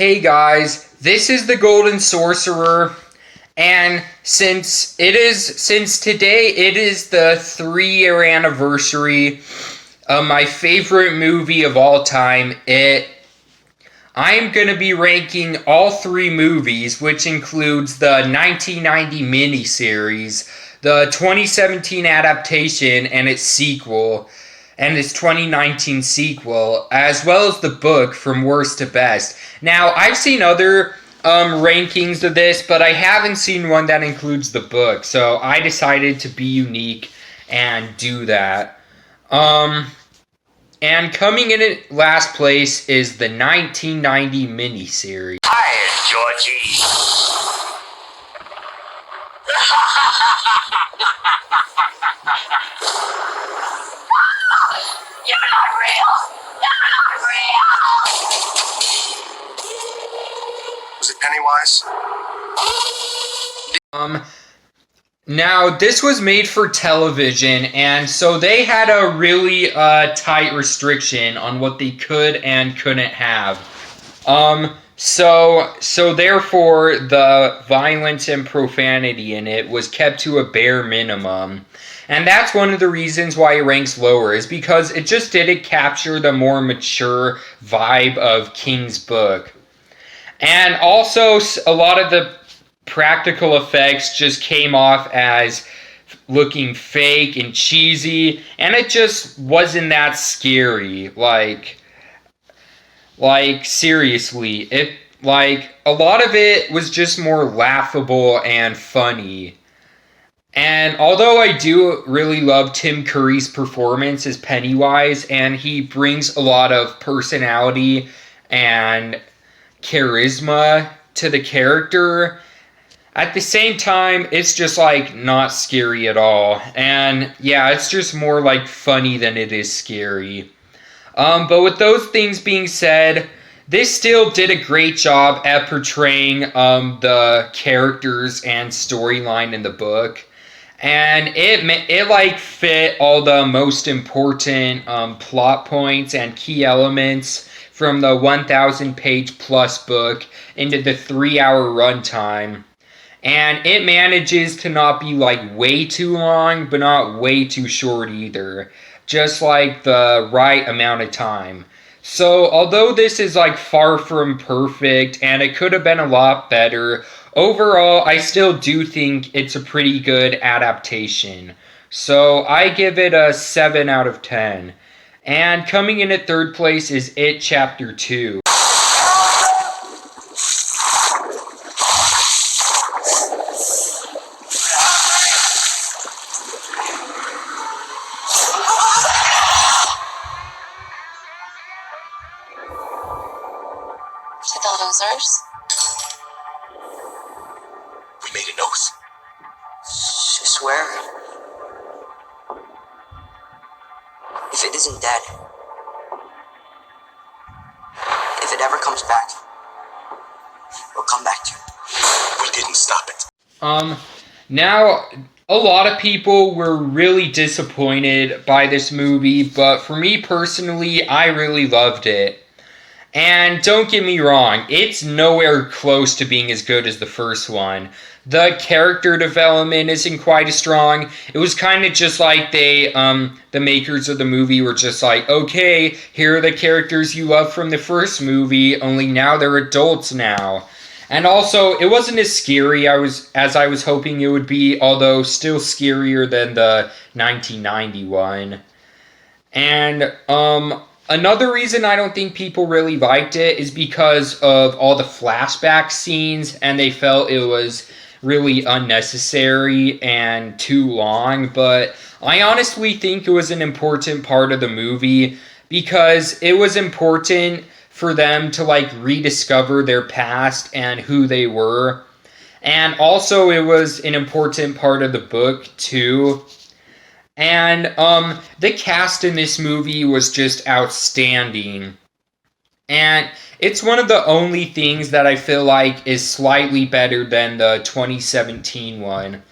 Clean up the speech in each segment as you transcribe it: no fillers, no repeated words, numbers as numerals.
Hey guys, this is the Golden Sorcerer, and since today it is the 3-year anniversary of my favorite movie of all time, I'm gonna be ranking all 3 movies, which includes the 1990 miniseries, the 2017 adaptation and its sequel, and its 2019 sequel, as well as the book from worst to best. Now, I've seen other rankings of this, but I haven't seen one that includes the book, so I decided to be unique and do that. And coming in at last place is the 1990 miniseries. Hi, Georgie. You're not real! You're not real! Was it Pennywise? Now, this was made for television, and so they had a really tight restriction on what they could and couldn't have. So therefore, the violence and profanity in it was kept to a bare minimum. And that's one of the reasons why it ranks lower, is because it just didn't capture the more mature vibe of King's book. And also, a lot of the practical effects just came off as looking fake and cheesy, and it just wasn't that scary. Like seriously, a lot of it was just more laughable and funny. And although I do really love Tim Curry's performance as Pennywise, and he brings a lot of personality and charisma to the character, at the same time, it's just not scary at all. And yeah, it's just more funny than it is scary. But with those things being said, this still did a great job at portraying the characters and storyline in the book. And it fit all the most important plot points and key elements from the 1,000-page plus book into the 3-hour runtime. And it manages to not be way too long, but not way too short either. Just the right amount of time. So although this is far from perfect, and it could have been a lot better, overall I still do think it's a pretty good adaptation. So I give it a 7 out of 10. And coming in at 3rd place is It Chapter 2. The bulldozers? We made a nose. I swear. If it isn't dead, if it ever comes back, we'll come back to it. We didn't stop it. Now, a lot of people were really disappointed by this movie, but for me personally, I really loved it. And don't get me wrong, it's nowhere close to being as good as the first one. The character development isn't quite as strong. It was kind of just the makers of the movie were just okay, here are the characters you loved from the first movie, only now they're adults now. And also, it wasn't as scary as I was hoping it would be, although still scarier than the 1990 one. And, another reason I don't think people really liked it is because of all the flashback scenes, and they felt it was really unnecessary and too long, but I honestly think it was an important part of the movie because it was important for them to rediscover their past and who they were. And also it was an important part of the book too. And the cast in this movie was just outstanding. And it's one of the only things that I feel is slightly better than the 2017 one.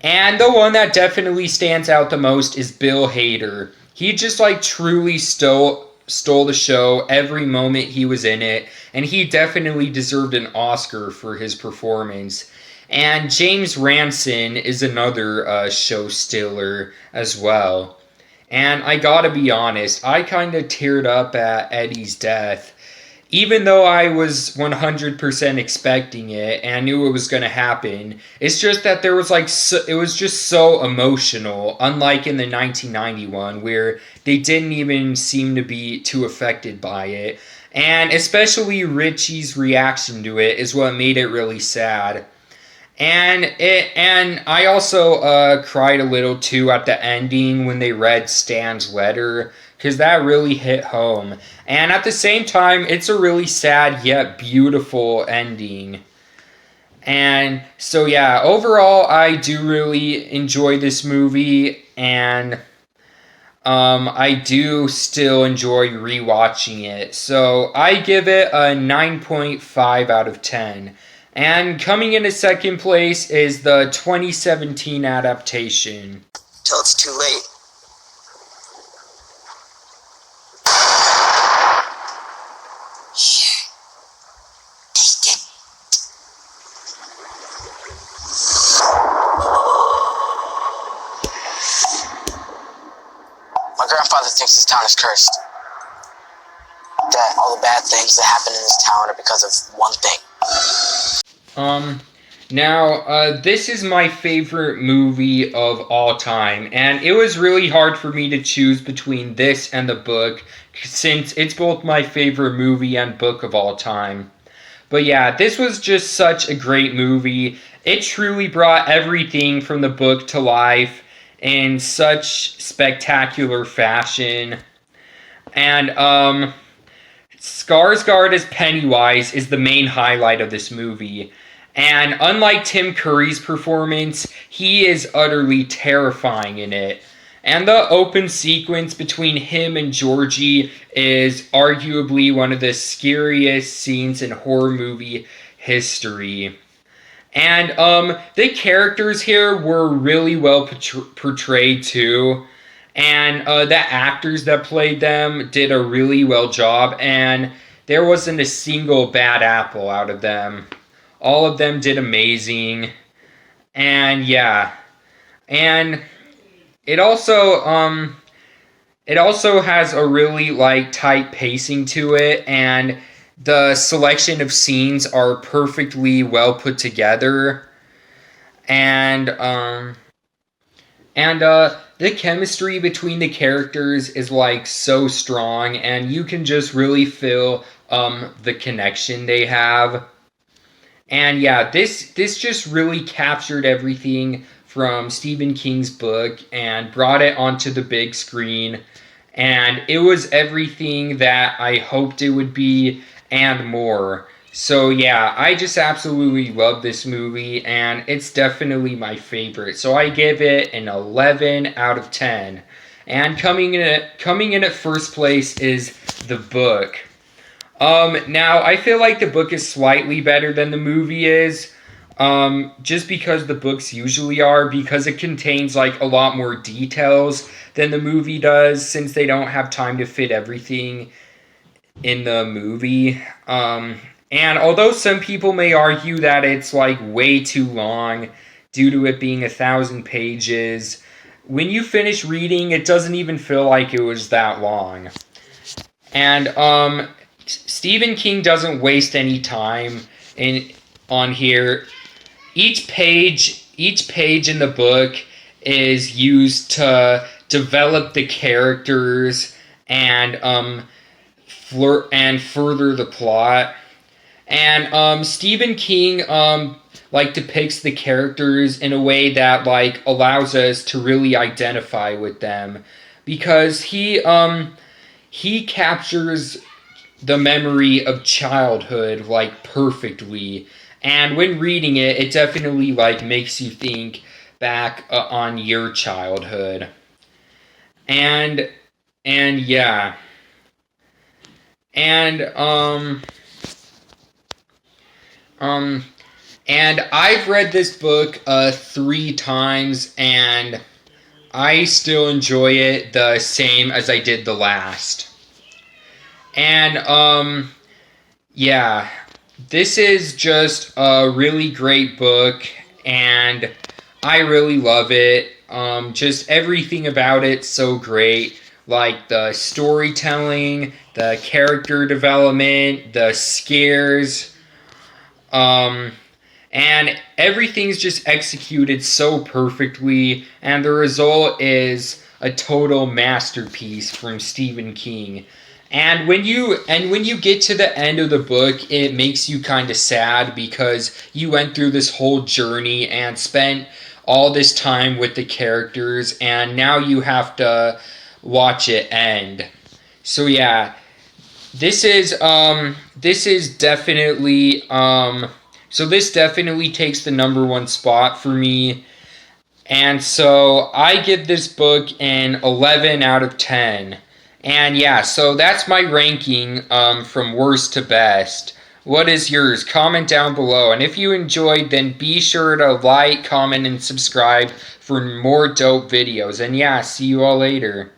And the one that definitely stands out the most is Bill Hader. He just truly stole stole the show every moment he was in it, and he definitely deserved an Oscar for his performance. And James Ranson is another show stealer as well. And I gotta be honest, I kind of teared up at Eddie's death. Even though I was 100% expecting it and knew it was going to happen, it's just that there was it was just so emotional, unlike in the 1991 where they didn't even seem to be too affected by it. And especially Richie's reaction to it is what made it really sad. And I also cried a little too at the ending when they read Stan's letter, because that really hit home. And at the same time, it's a really sad yet beautiful ending. And so yeah, overall, I do really enjoy this movie, and I do still enjoy rewatching it. So I give it a 9.5 out of 10. And coming in at second place is the 2017 adaptation. Till it's too late. My grandfather thinks this town is cursed. That all the bad things that happen in this town are because of one thing. This is my favorite movie of all time, and it was really hard for me to choose between this and the book, since it's both my favorite movie and book of all time. But yeah, this was just such a great movie. It truly brought everything from the book to life in such spectacular fashion. And, Skarsgård as Pennywise is the main highlight of this movie. And unlike Tim Curry's performance, he is utterly terrifying in it. And the open sequence between him and Georgie is arguably one of the scariest scenes in horror movie history. And the characters here were really well portrayed too. And the actors that played them did a really well job, and there wasn't a single bad apple out of them. All of them did amazing. And yeah. And it also has a really tight pacing to it, and the selection of scenes are perfectly well put together. And the chemistry between the characters is so strong, and you can just really feel the connection they have. And yeah, this just really captured everything from Stephen King's book and brought it onto the big screen. And it was everything that I hoped it would be and more. So yeah, I just absolutely love this movie, and it's definitely my favorite. So I give it an 11 out of 10. And coming in at first place is the book. Now, I feel like the book is slightly better than the movie is, just because the books usually are, because it contains a lot more details than the movie does, since they don't have time to fit everything in the movie. And although some people may argue that it's way too long due to it being 1,000 pages, when you finish reading, it doesn't even feel like it was that long. And Stephen King doesn't waste any time on here. Each page in the book is used to develop the characters and further the plot. And Stephen King depicts the characters in a way that allows us to really identify with them, because he captures the memory of childhood perfectly. And when reading it, it definitely makes you think back on your childhood. And yeah. And I've read this book 3 times, and I still enjoy it the same as I did the last. And yeah, this is just a really great book, and I really love it. Just everything about it so great, like the storytelling, the character development, the scares, and everything's just executed so perfectly, and the result is a total masterpiece from Stephen King. And when you get to the end of the book, it makes you kind of sad because you went through this whole journey and spent all this time with the characters, and now you have to watch it end. So yeah, this is definitely so this definitely takes the number one spot for me. And so I give this book an 11 out of 10. And yeah, so that's my ranking from worst to best. What is yours? Comment down below. And if you enjoyed, then be sure to like, comment, and subscribe for more dope videos. And yeah, see you all later.